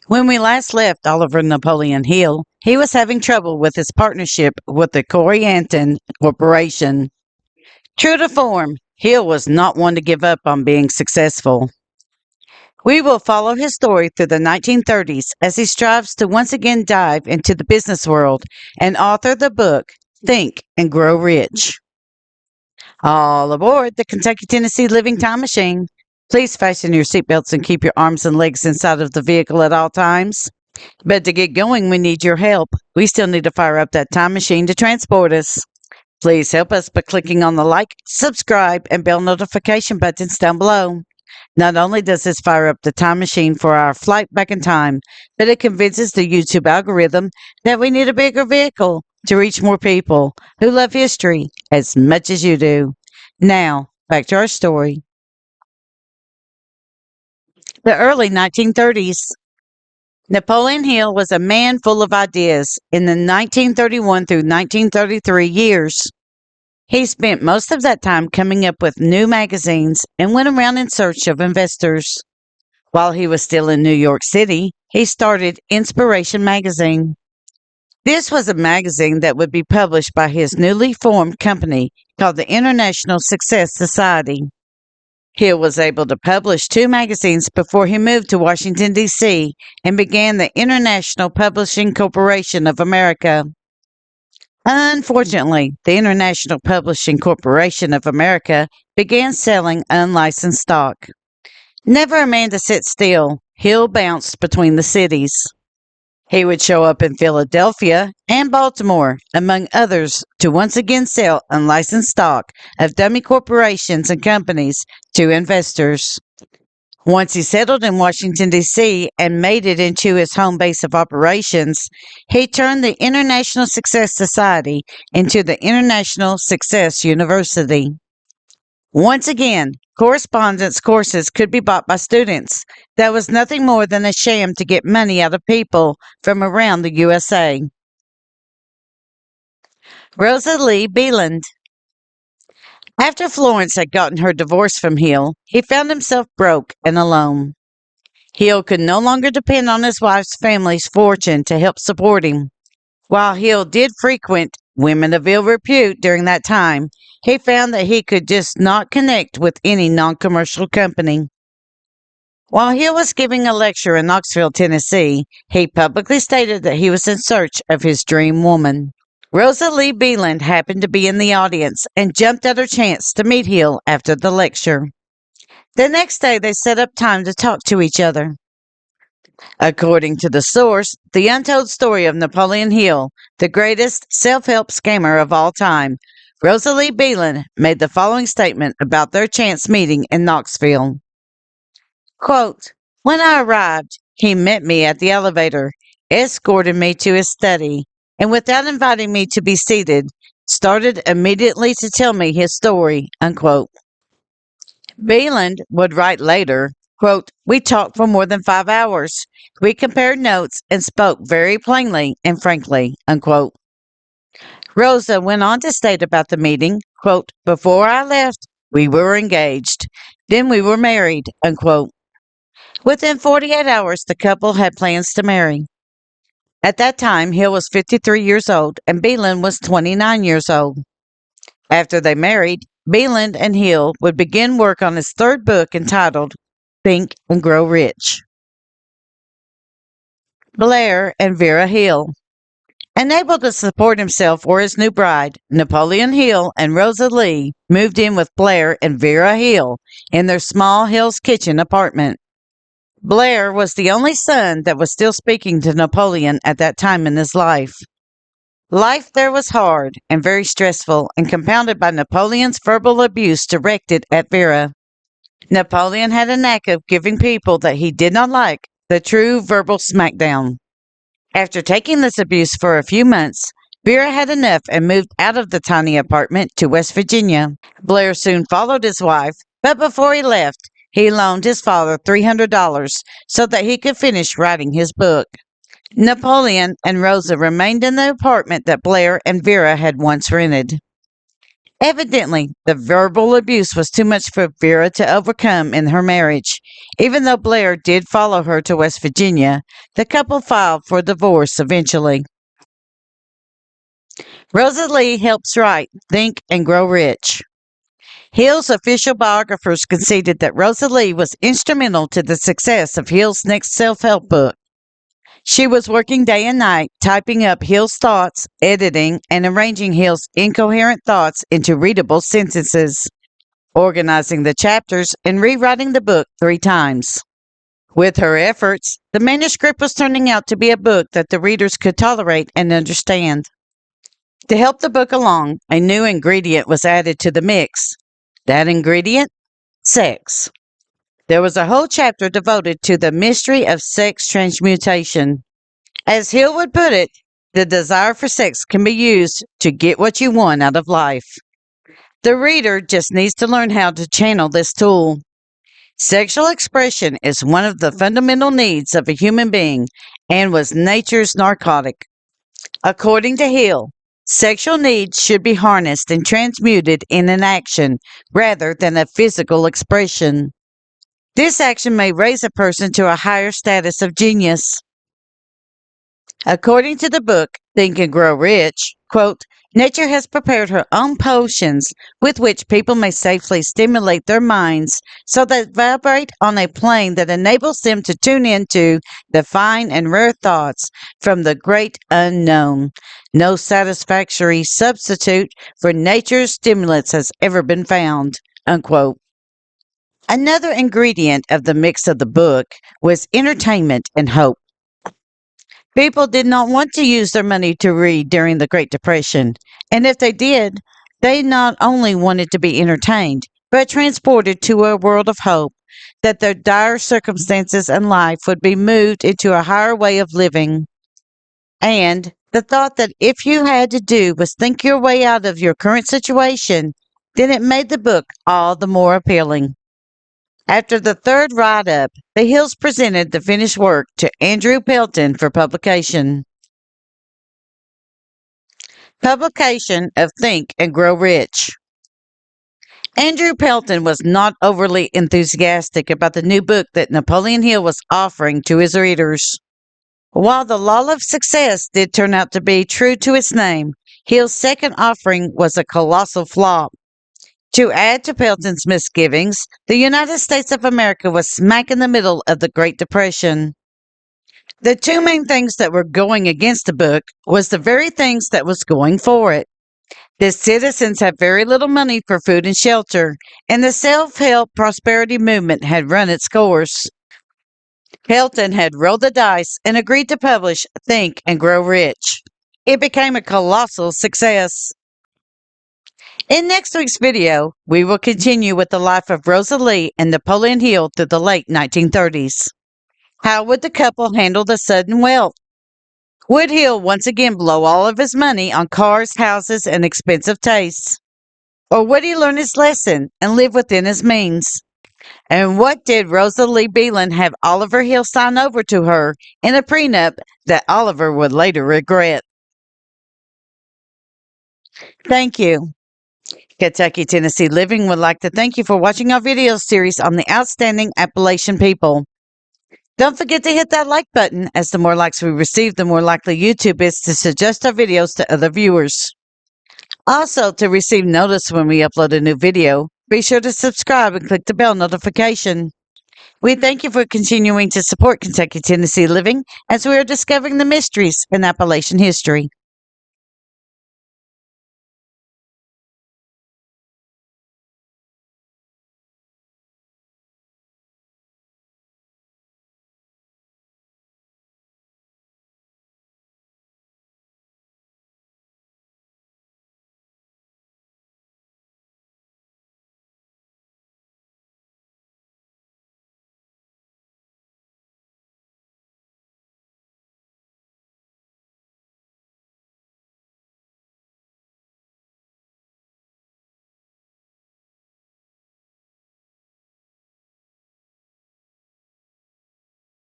When we last left Oliver Napoleon Hill, he was having trouble with his partnership with the Corianton Corporation. True to form, Hill was not one to give up on being successful. We will follow his story through the 1930s as he strives to once again dive into the business world and author the book Think and Grow Rich. All aboard the Kentucky Tennessee Living Time Machine. Please fasten your seatbelts and keep your arms and legs inside of the vehicle at all times. But to get going, we need your help. We still need to fire up that time machine to transport us. Please help us by clicking on the like, subscribe, and bell notification buttons down below. Not only does this fire up the time machine for our flight back in time, but it convinces the YouTube algorithm that we need a bigger vehicle to reach more people who love history as much as you do. Now, back to our story. The early 1930s. Napoleon Hill was a man full of ideas in the 1931 through 1933 years. He spent most of that time coming up with new magazines and went around in search of investors. While he was still in New York City, he started Inspiration Magazine. This was a magazine that would be published by his newly formed company called the International Success Society. Hill was able to publish 2 magazines before he moved to Washington, D.C. and began the International Publishing Corporation of America. Unfortunately, the International Publishing Corporation of America began selling unlicensed stock. Never a man to sit still, Hill bounced between the cities. He would show up in Philadelphia and Baltimore, among others, to once again sell unlicensed stock of dummy corporations and companies to investors. Once he settled in Washington, D.C. and made it into his home base of operations, he turned the International Success Society into the International Success University. Once again, correspondence courses could be bought by students. That was nothing more than a sham to get money out of people from around the USA. Rosa Lee Beeland. After Florence had gotten her divorce from Hill, he found himself broke and alone. Hill could no longer depend on his wife's family's fortune to help support him. While Hill did frequent women of ill repute during that time, he found that he could just not connect with any non-commercial company. While Hill was giving a lecture in Knoxville, Tennessee, he publicly stated that he was in search of his dream woman. Rosa Lee Beeland happened to be in the audience and jumped at her chance to meet Hill after the lecture. The next day, they set up time to talk to each other. According to the source, The Untold Story of Napoleon Hill, the greatest self-help scammer of all time, Rosa Lee Beeland made the following statement about their chance meeting in Knoxville. Quote, "When I arrived, he met me at the elevator, escorted me to his study, and without inviting me to be seated, started immediately to tell me his story." Unquote. Beeland would write later, quote, "We talked for more than 5 hours. We compared notes and spoke very plainly and frankly." Unquote. Rosa went on to state about the meeting, quote, "Before I left, we were engaged. Then we were married." Unquote. Within 48 hours, the couple had plans to marry. At that time, Hill was 53 years old and Beeland was 29 years old. After they married, Beeland and Hill would begin work on his 3rd book entitled Think and Grow Rich. Blair and Vera Hill. Unable to support himself or his new bride, Napoleon Hill and Rosa Lee moved in with Blair and Vera Hill in their small Hill's Kitchen apartment. Blair was the only son that was still speaking to Napoleon at that time in his life. Life there was hard and very stressful and compounded by Napoleon's verbal abuse directed at Vera. Napoleon had a knack of giving people that he did not like the true verbal smackdown. After taking this abuse for a few months, Vera had enough and moved out of the tiny apartment to West Virginia. Blair soon followed his wife, but before he left, he loaned his father $300 so that he could finish writing his book. Napoleon and Rosa remained in the apartment that Blair and Vera had once rented. Evidently, the verbal abuse was too much for Vera to overcome in her marriage. Even though Blair did follow her to West Virginia, the couple filed for divorce eventually. Rosa Lee helps write Think and Grow Rich. Hill's official biographers conceded that Rosa Lee was instrumental to the success of Hill's next self-help book. She was working day and night, typing up Hill's thoughts, editing, and arranging Hill's incoherent thoughts into readable sentences, organizing the chapters, and rewriting the book 3 times. With her efforts, the manuscript was turning out to be a book that the readers could tolerate and understand. To help the book along, a new ingredient was added to the mix. That ingredient? Sex. There was a whole chapter devoted to the mystery of sex transmutation. As Hill would put it, the desire for sex can be used to get what you want out of life. The reader just needs to learn how to channel this tool. Sexual expression is one of the fundamental needs of a human being and was nature's narcotic. According to Hill, sexual needs should be harnessed and transmuted in an action rather than a physical expression. This action may raise a person to a higher status of genius. According to the book, Think and Grow Rich, quote, nature has prepared her own potions with which people may safely stimulate their minds so that vibrate on a plane that enables them to tune into the fine and rare thoughts from the great unknown. No satisfactory substitute for nature's stimulants has ever been found, unquote. Another ingredient of the mix of the book was entertainment and hope. People did not want to use their money to read during the Great Depression, and if they did, they not only wanted to be entertained, but transported to a world of hope that their dire circumstances and life would be moved into a higher way of living. And the thought that if you had to do was think your way out of your current situation, then it made the book all the more appealing. After the third write-up, the Hills presented the finished work to Andrew Pelton for publication. Publication of Think and Grow Rich. Andrew Pelton was not overly enthusiastic about the new book that Napoleon Hill was offering to his readers. While the law of success did turn out to be true to its name, Hill's second offering was a colossal flop. To add to Pelton's misgivings, the United States of America was smack in the middle of the Great Depression. The 2 main things that were going against the book was the very things that was going for it. The citizens had very little money for food and shelter, and the self-help prosperity movement had run its course. Pelton had rolled the dice and agreed to publish Think and Grow Rich. It became a colossal success. In next week's video, we will continue with the life of Rosa Lee and Napoleon Hill through the late 1930s. How would the couple handle the sudden wealth? Would Hill once again blow all of his money on cars, houses, and expensive tastes? Or would he learn his lesson and live within his means? And what did Rosa Lee Beeland have Oliver Hill sign over to her in a prenup that Oliver would later regret? Thank you. Kentucky, Tennessee Living would like to thank you for watching our video series on the outstanding Appalachian people. Don't forget to hit that like button, as the more likes we receive, the more likely YouTube is to suggest our videos to other viewers. Also, to receive notice when we upload a new video, be sure to subscribe and click the bell notification. We thank you for continuing to support Kentucky, Tennessee Living as we are discovering the mysteries in Appalachian history.